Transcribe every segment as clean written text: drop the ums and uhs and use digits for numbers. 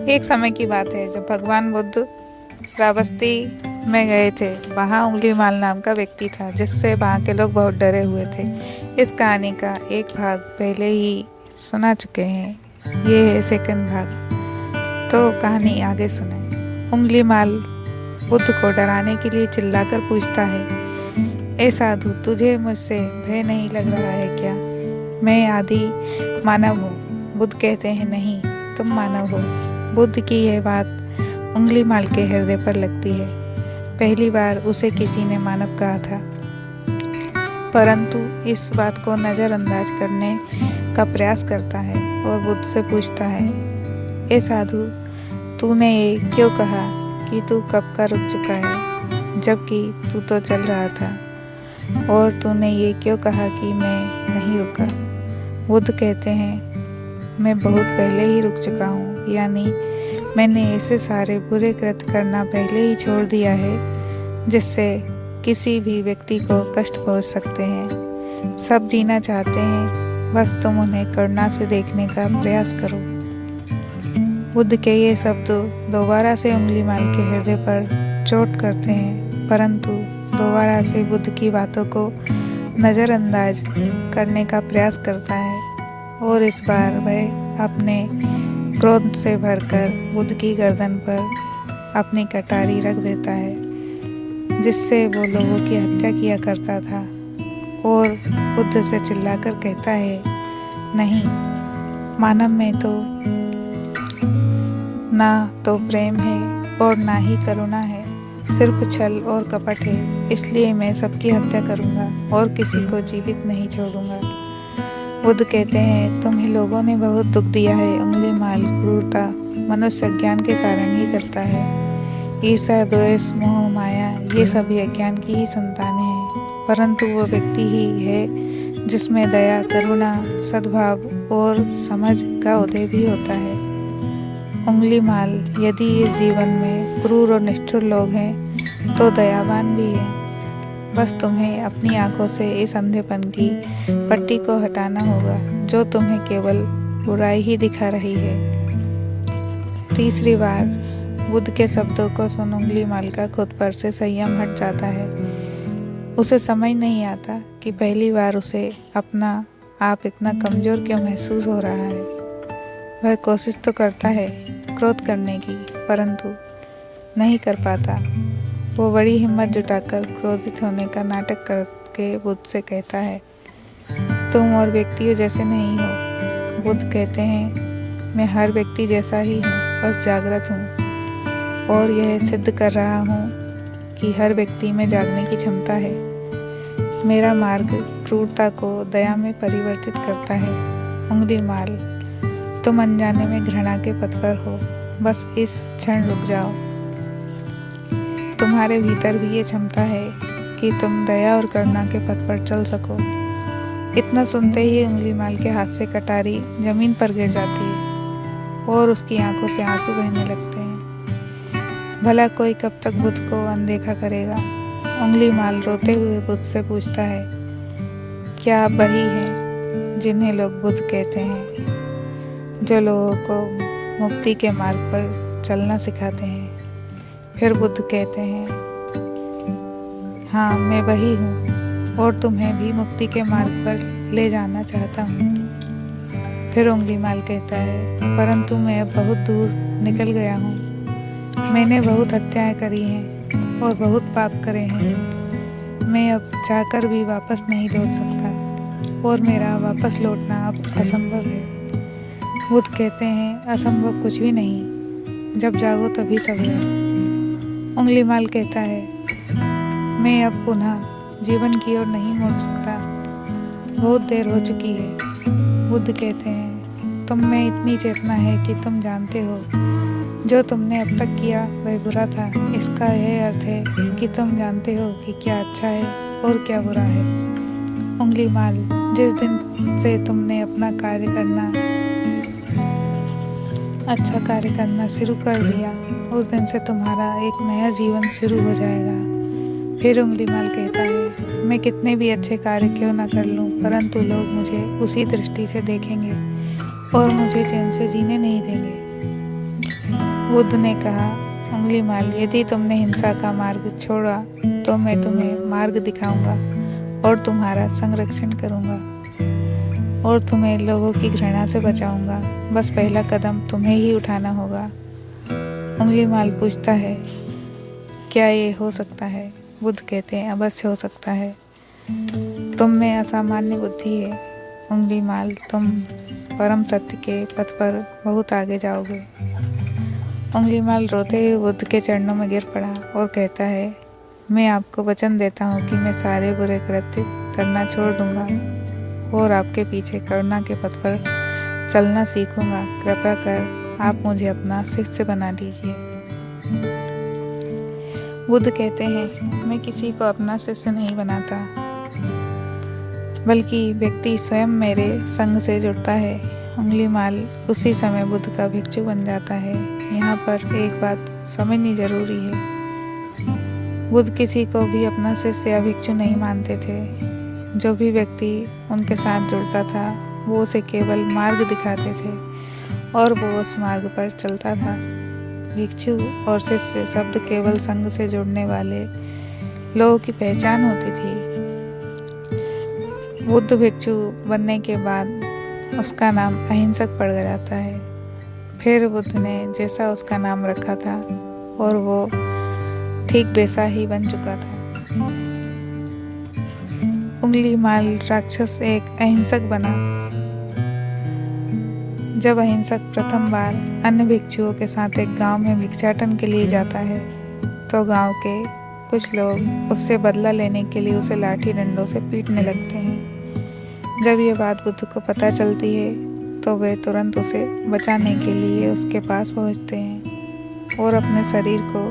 एक समय की बात है जब भगवान बुद्ध श्रावस्ती में गए थे। वहाँ उंगलीमाल नाम का व्यक्ति था जिससे वहाँ के लोग बहुत डरे हुए थे। इस कहानी का एक भाग पहले ही सुना चुके हैं, ये है सेकंड भाग। तो कहानी आगे सुने। उंगलीमाल बुद्ध को डराने के लिए चिल्लाकर पूछता है, ए साधु, तुझे मुझसे भय नहीं लग रहा है क्या? मैं आदि मानव हूँ। बुद्ध कहते हैं, नहीं, तुम मानव हो। बुद्ध की यह बात उंगलीमाल के हृदय पर लगती है। पहली बार उसे किसी ने मानव कहा था, परंतु इस बात को नज़रअंदाज करने का प्रयास करता है और बुद्ध से पूछता है, ए साधु, तूने ये क्यों कहा कि तू कब का रुक चुका है, जबकि तू तो चल रहा था? और तूने ये क्यों कहा कि मैं नहीं रुका? बुद्ध कहते हैं, मैं बहुत पहले ही रुक चुका हूँ, यानी मैंने ऐसे सारे बुरे कृत्य करना पहले ही छोड़ दिया है जिससे किसी भी व्यक्ति को कष्ट पहुँच सकते हैं। सब जीना चाहते हैं, बस तुम उन्हें करुणा से देखने का प्रयास करो। बुद्ध के ये शब्द दोबारा से उंगलीमाल के हृदय पर चोट करते हैं, परंतु दोबारा से बुद्ध की बातों को नज़रअंदाज करने का प्रयास करता है और इस बार वह अपने क्रोध से भरकर बुद्ध की गर्दन पर अपनी कटारी रख देता है, जिससे वो लोगों की हत्या किया करता था, और बुद्ध से चिल्लाकर कहता है, नहीं, मानव में तो ना तो प्रेम है और ना ही करुणा है, सिर्फ छल और कपट है। इसलिए मैं सबकी हत्या करूँगा और किसी को जीवित नहीं छोड़ूंगा। बुद्ध कहते हैं, तुम्हें लोगों ने बहुत दुख दिया है। उंगलीमाल क्रूरता मनुष्य अज्ञान के कारण ही करता है। ईर्ष्या, द्वेष, मोह, माया, ये सभी अज्ञान की ही संतानें हैं, परंतु वो व्यक्ति ही है जिसमें दया, करुणा, सद्भाव और समझ का उदय भी होता है। उंगलीमाल यदि इस जीवन में क्रूर और निष्ठुर लोग हैं तो दयावान भी है। बस तुम्हें अपनी आंखों से इस अंधेपन की पट्टी को हटाना होगा जो तुम्हें केवल बुराई ही दिखा रही है। तीसरी बार बुद्ध के शब्दों को सुन उंगलीमाल का खुद पर से संयम हट जाता है। उसे समझ नहीं आता कि पहली बार उसे अपना आप इतना कमज़ोर क्यों महसूस हो रहा है। वह कोशिश तो करता है क्रोध करने की, परंतु नहीं कर पाता। वो बड़ी हिम्मत जुटाकर क्रोधित होने का नाटक करके बुद्ध से कहता है, तुम और व्यक्तियों जैसे नहीं हो। बुद्ध कहते हैं, मैं हर व्यक्ति जैसा ही हूँ, बस जागृत हूँ और यह सिद्ध कर रहा हूँ कि हर व्यक्ति में जागने की क्षमता है। मेरा मार्ग क्रूरता को दया में परिवर्तित करता है। उंगलीमाल, तुम अनजाने में घृणा के पथ पर हो, बस इस क्षण रुक जाओ। तुम्हारे भीतर भी ये क्षमता है कि तुम दया और करुणा के पथ पर चल सको। इतना सुनते ही उंगलीमाल के हाथ से कटारी जमीन पर गिर जाती है और उसकी आंखों से आंसू बहने लगते हैं। भला कोई कब तक बुद्ध को अनदेखा करेगा? उंगलीमाल रोते हुए बुद्ध से पूछता है, क्या आप वही हैं जिन्हें लोग बुद्ध कहते हैं, जो लोगों को मुक्ति के मार्ग पर चलना सिखाते हैं? फिर बुद्ध कहते हैं, हाँ, मैं वही हूँ और तुम्हें भी मुक्ति के मार्ग पर ले जाना चाहता हूँ। फिर उंगलीमाल कहता है, परंतु मैं अब बहुत दूर निकल गया हूँ। मैंने बहुत हत्याएं करी हैं और बहुत पाप करे हैं। मैं अब चाहकर भी वापस नहीं लौट सकता और मेरा वापस लौटना अब असंभव है। बुद्ध कहते हैं, असंभव कुछ भी नहीं, जब जागो तभी सवेरा। उंगलीमाल कहता है, मैं अब पुनः जीवन की ओर नहीं मुड़ सकता, बहुत देर हो चुकी है। बुद्ध कहते हैं, तुम में इतनी चेतना है कि तुम जानते हो जो तुमने अब तक किया वह बुरा था। इसका यह अर्थ है कि तुम जानते हो कि क्या अच्छा है और क्या बुरा है। उंगलीमाल, जिस दिन से तुमने अपना अच्छा कार्य करना शुरू कर दिया, उस दिन से तुम्हारा एक नया जीवन शुरू हो जाएगा। फिर उंगलीमाल कहता है, मैं कितने भी अच्छे कार्य क्यों ना कर लूं, परंतु लोग मुझे उसी दृष्टि से देखेंगे और मुझे चैन से जीने नहीं देंगे। बुद्ध ने कहा, उंगली माल, यदि तुमने हिंसा का मार्ग छोड़ा तो मैं तुम्हें मार्ग दिखाऊंगा और तुम्हारा संरक्षण करूंगा और तुम्हें लोगों की घृणा से बचाऊंगा। बस पहला कदम तुम्हें ही उठाना होगा। उंगली माल पूछता है, क्या ये हो सकता है? बुद्ध कहते हैं, अवश्य हो सकता है। तुम में असामान्य बुद्धि है उंगली माल, तुम परम सत्य के पथ पर बहुत आगे जाओगे। उंगली माल रोते हुए बुद्ध के चरणों में गिर पड़ा और कहता है, मैं आपको वचन देता हूँ कि मैं सारे बुरे कृत्य करना छोड़ दूंगा और आपके पीछे करुणा के पथ पर चलना सीखूंगा। कृपया कर आप मुझे अपना शिष्य बना दीजिए। बुद्ध कहते हैं, मैं किसी को अपना शिष्य नहीं बनाता, बल्कि व्यक्ति स्वयं मेरे संग से जुड़ता है। उंगली माल उसी समय बुद्ध का भिक्षु बन जाता है। यहाँ पर एक बात समझनी जरूरी है, बुद्ध किसी को भी अपना शिष्य या भिक्षु नहीं मानते थे। जो भी व्यक्ति उनके साथ जुड़ता था वो उसे केवल मार्ग दिखाते थे और वो उस मार्ग पर चलता था। भिक्षु और शिष्य शब्द केवल संग से जुड़ने वाले लोगों की पहचान होती थी। बुद्ध भिक्षु बनने के बाद उसका नाम अहिंसक पड़ जाता है। फिर बुद्ध ने जैसा उसका नाम रखा था और वो ठीक वैसा ही बन चुका था। उंगली माल राक्षस एक अहिंसक बना। जब अहिंसक प्रथम बार अन्य भिक्षुओं के साथ एक गांव में भिक्षाटन के लिए जाता है तो गांव के कुछ लोग उससे बदला लेने के लिए उसे लाठी डंडों से पीटने लगते हैं। जब ये बात बुद्ध को पता चलती है तो वे तुरंत उसे बचाने के लिए उसके पास पहुंचते हैं और अपने शरीर को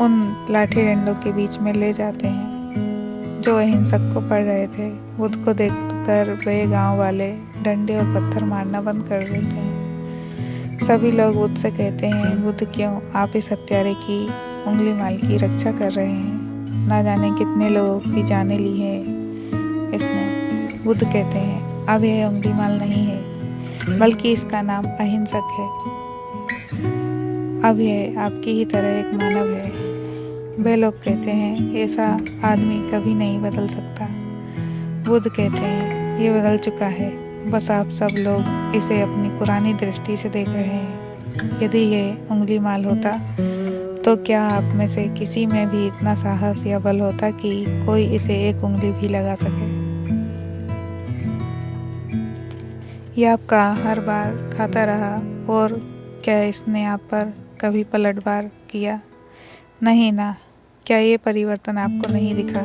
उन लाठी डंडों के बीच में ले जाते हैं जो अहिंसक को पड़ रहे थे। बुद्ध को देखकर वे गांव वाले डंडे और पत्थर मारना बंद कर देते हैं। सभी लोग बुद्ध से कहते हैं, बुद्ध क्यों आप इस हत्यारे की उंगली माल की रक्षा कर रहे हैं? ना जाने कितने लोगों की जानें ली है इसने। बुद्ध कहते हैं, अब यह उंगली माल नहीं है, बल्कि इसका नाम अहिंसक है। अब यह आपकी ही तरह एक मानव है। वे लोग कहते हैं, ऐसा आदमी कभी नहीं बदल सकता। बुद्ध कहते हैं, ये बदल चुका है, बस आप सब लोग इसे अपनी पुरानी दृष्टि से देख रहे हैं। यदि यह उंगली माल होता तो क्या आप में से किसी में भी इतना साहस या बल होता कि कोई इसे एक उंगली भी लगा सके? ये आपका हर बार खाता रहा और क्या इसने आप पर कभी पलटवार किया? नहीं ना। क्या ये परिवर्तन आपको नहीं दिखा?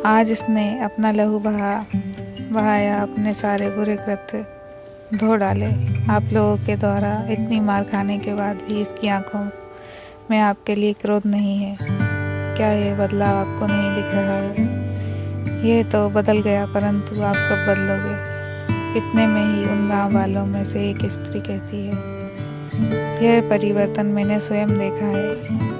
आज इसने अपना लहू बहाया, अपने सारे बुरे कृत्य धो डाले। आप लोगों के द्वारा इतनी मार खाने के बाद भी इसकी आंखों में आपके लिए क्रोध नहीं है। क्या ये बदलाव आपको नहीं दिख रहा है? यह तो बदल गया, परंतु आप कब बदलोगे? इतने में ही उन गांव वालों में से एक स्त्री कहती है, यह परिवर्तन मैंने स्वयं देखा है।